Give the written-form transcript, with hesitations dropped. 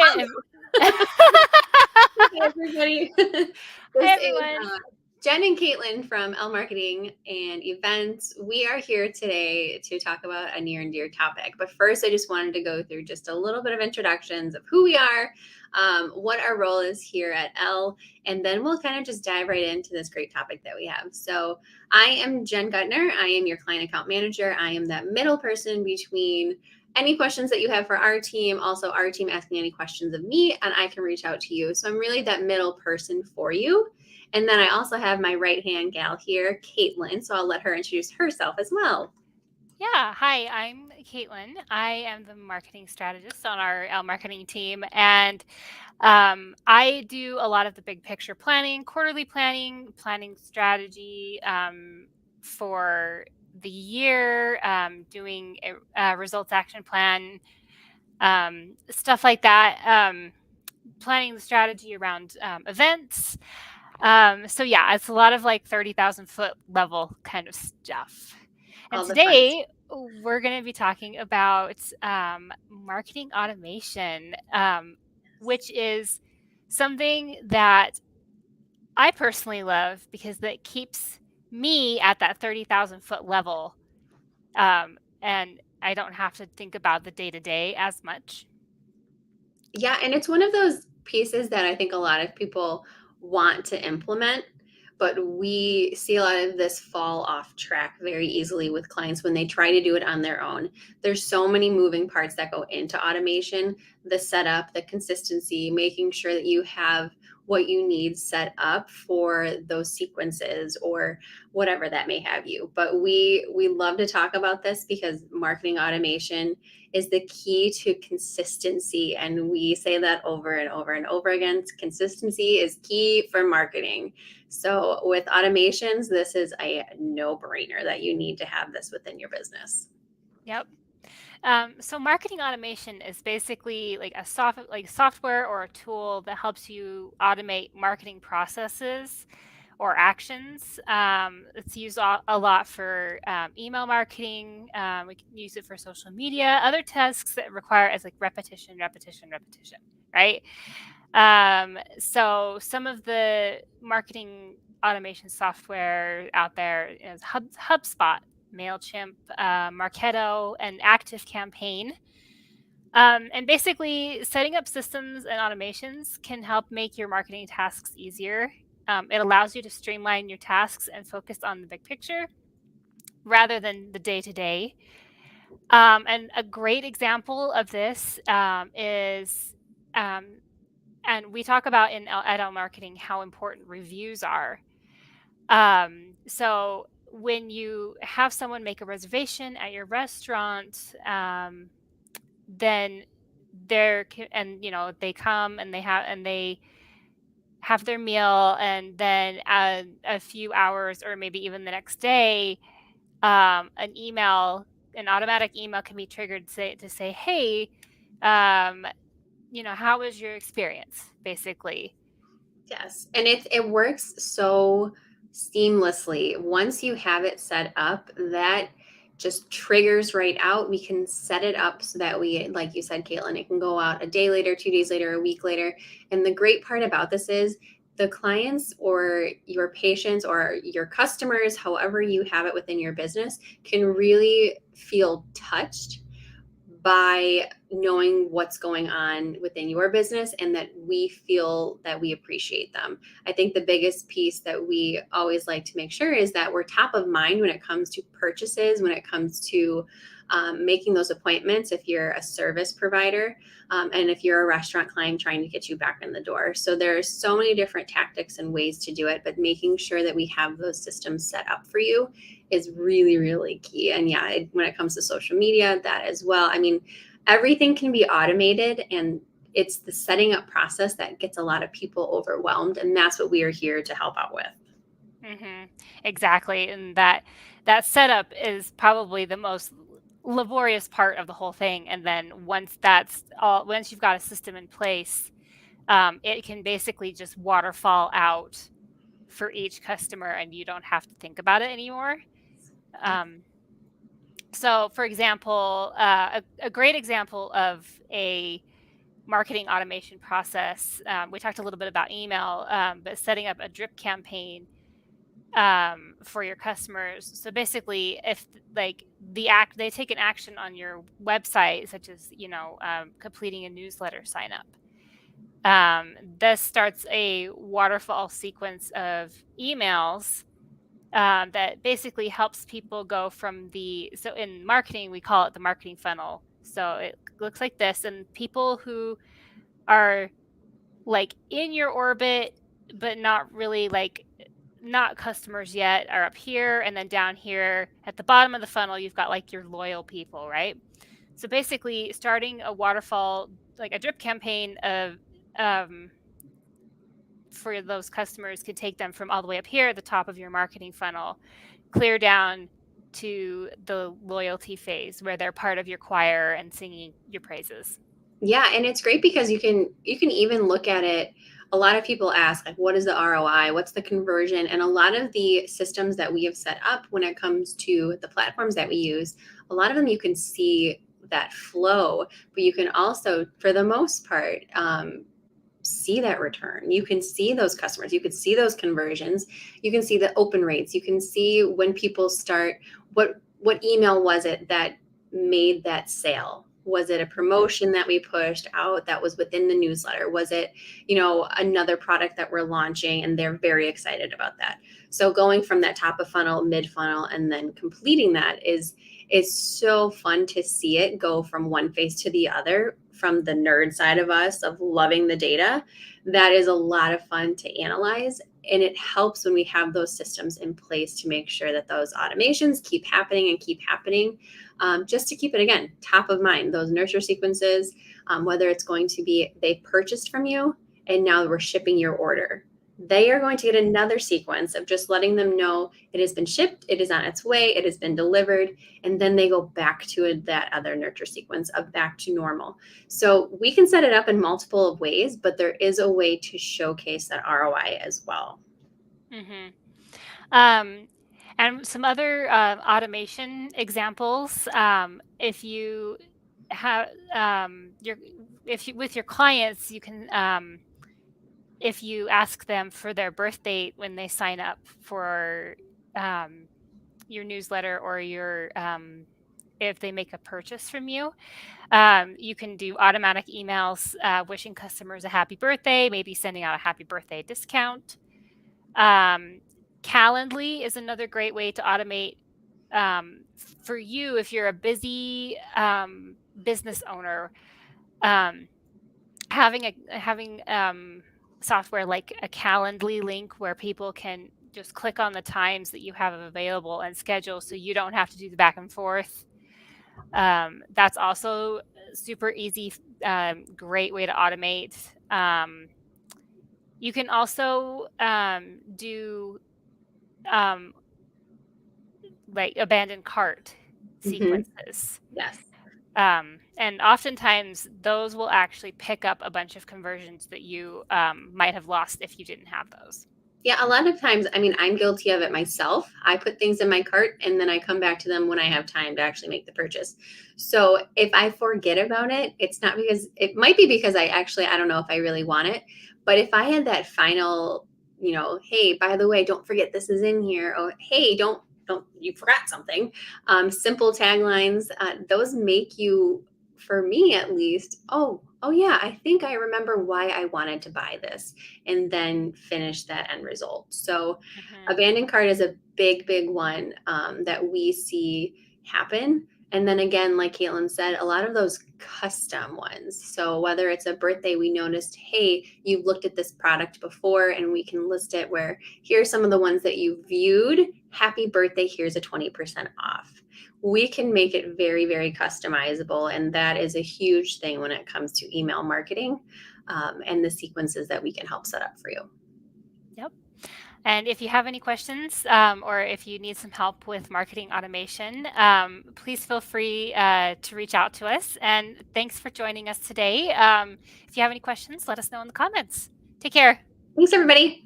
Hi, Hey everybody. hi This is everyone. Jen and Kaitlyn from L Marketing and Events. We are here today to talk about a near and dear topic. But first, I just wanted to go through just a little bit of introductions of who we are, what our role is here at L, and then we'll kind of just dive right into this great topic that we have. So, I am Jen Gutner. I am your client account manager. I am that middle person between any questions that you have for our team, also our team asking any questions of me, and I can reach out to you. So I'm really that middle person for you. And then I also have my right hand gal here, Kaitlyn. So I'll let her introduce herself as well. Yeah, hi, I'm Kaitlyn. I am the marketing strategist on our marketing team, and I do a lot of the big picture planning, quarterly planning, planning strategy for the year, doing a results action plan, stuff like that, planning the strategy around events. So yeah, it's a lot of like 30,000 foot level kind of stuff. And All the fun. today we're going to be talking about marketing automation, which is something that I personally love because that keeps me at that 30,000 foot level. And I don't have to think about the day to day as much. Yeah, and it's one of those pieces that I think a lot of people want to implement, but we see a lot of this fall off track very easily with clients when they try to do it on their own. There's so many moving parts that go into automation, the setup, the consistency, making sure that you have what you need set up for those sequences or whatever that may have you. But we love to talk about this because marketing automation is the key to consistency. And we say that over and over and over again. Consistency is key for marketing. So with automations, this is a no-brainer that you need to have this within your business. Yep. So marketing automation is basically like like software or a tool that helps you automate marketing processes or actions. It's used a lot for email marketing. We can use it for social media, other tasks that require as like repetition, repetition, repetition, right? So some of the marketing automation software out there is HubSpot, MailChimp, Marketo, and ActiveCampaign. And basically, setting up systems and automations can help make your marketing tasks easier. It allows you to streamline your tasks and focus on the big picture rather than the day to day. And a great example of this is, and we talk about at L Marketing how important reviews are. So when you have someone make a reservation at your restaurant, then they come and they have their meal, and then a few hours or maybe even the next day, an automatic email can be triggered to say, hey, um, how was your experience, basically. Yes, and it works so seamlessly. Once you have it set up, that just triggers right out. We can set it up so that we, like you said, Caitlin, it can go out a day later, 2 days later, a week later. And the great part about this is the clients or your patients or your customers, however you have it within your business, can really feel touched by knowing what's going on within your business and that we feel that we appreciate them. I think the biggest piece that we always like to make sure is that we're top of mind when it comes to purchases, when it comes to making those appointments if you're a service provider, and if you're a restaurant client trying to get you back in the door. So there's so many different tactics and ways to do it, but making sure that we have those systems set up for you is really, really key. And yeah, when it comes to social media, that as well. I mean, everything can be automated, and it's the setting up process that gets a lot of people overwhelmed. And that's what we are here to help out with. Exactly, and that setup is probably the most laborious part of the whole thing. And then once you've got a system in place, it can basically just waterfall out for each customer, and you don't have to think about it anymore. So, for example, a great example of a marketing automation process. We talked a little bit about email, but setting up a drip campaign for your customers. So basically, if like they take an action on your website, such as completing a newsletter sign up, this starts a waterfall sequence of emails that basically helps people go from so in marketing, we call it the marketing funnel. So it looks like this, and people who are like in your orbit, but not really not customers yet, are up here, and then down here at the bottom of the funnel, you've got like your loyal people, right? So basically starting a waterfall, like a drip campaign of for those customers could take them from all the way up here at the top of your marketing funnel, clear down to the loyalty phase where they're part of your choir and singing your praises. Yeah, and it's great because you can even look at it. A lot of people ask, like, what is the ROI? What's the conversion? And a lot of the systems that we have set up when it comes to the platforms that we use, a lot of them you can see that flow, but you can also, for the most part, see that return. You can see those customers, you can see those conversions, you can see the open rates, you can see when people start, what email was it that made that sale? Was it a promotion that we pushed out that was within the newsletter? Was it, another product that we're launching and they're very excited about that? So going from that top of funnel, mid funnel, and then completing that is so fun to see it go from one phase to the other. From the nerd side of us of loving the data, that is a lot of fun to analyze. And it helps when we have those systems in place to make sure that those automations keep happening and keep happening, just to keep it, again, top of mind, those nurture sequences, whether it's going to be they purchased from you and now we're shipping your order. They are going to get another sequence of just letting them know it has been shipped, it is on its way, it has been delivered, and then they go back to that other nurture sequence of back to normal. So we can set it up in multiple ways, but there is a way to showcase that ROI as well. Mm-hmm. And some other automation examples. If you have with your clients, you can if you ask them for their birth date when they sign up for your newsletter or if they make a purchase from you, you can do automatic emails wishing customers a happy birthday, maybe sending out a happy birthday discount. Calendly is another great way to automate for you if you're a busy business owner. Having software like a Calendly link where people can just click on the times that you have available and schedule, so you don't have to do the back and forth. That's also super easy, great way to automate. You can also do like abandoned cart sequences. Yes. And oftentimes those will actually pick up a bunch of conversions that you might have lost if you didn't have those. Yeah, a lot of times, I'm guilty of it myself. I put things in my cart and then I come back to them when I have time to actually make the purchase. So if I forget about it, it's not because, it might be because I don't know if I really want it. But if I had that final, hey, by the way, don't forget this is in here. Or hey, don't you forgot something. Simple taglines, those make you, for me at least, oh yeah, I think I remember why I wanted to buy this, and then finish that end result. So abandoned cart is a big one that we see happen. And then again, like Kaitlyn said, a lot of those custom ones. So whether it's a birthday, we noticed, hey, you've looked at this product before, and we can list it where here's some of the ones that you viewed. Happy birthday, here's a 20% off. We can make it very, very customizable. And that is a huge thing when it comes to email marketing and the sequences that we can help set up for you. Yep. And if you have any questions or if you need some help with marketing automation, please feel free to reach out to us. And thanks for joining us today. If you have any questions, let us know in the comments. Take care. Thanks, everybody.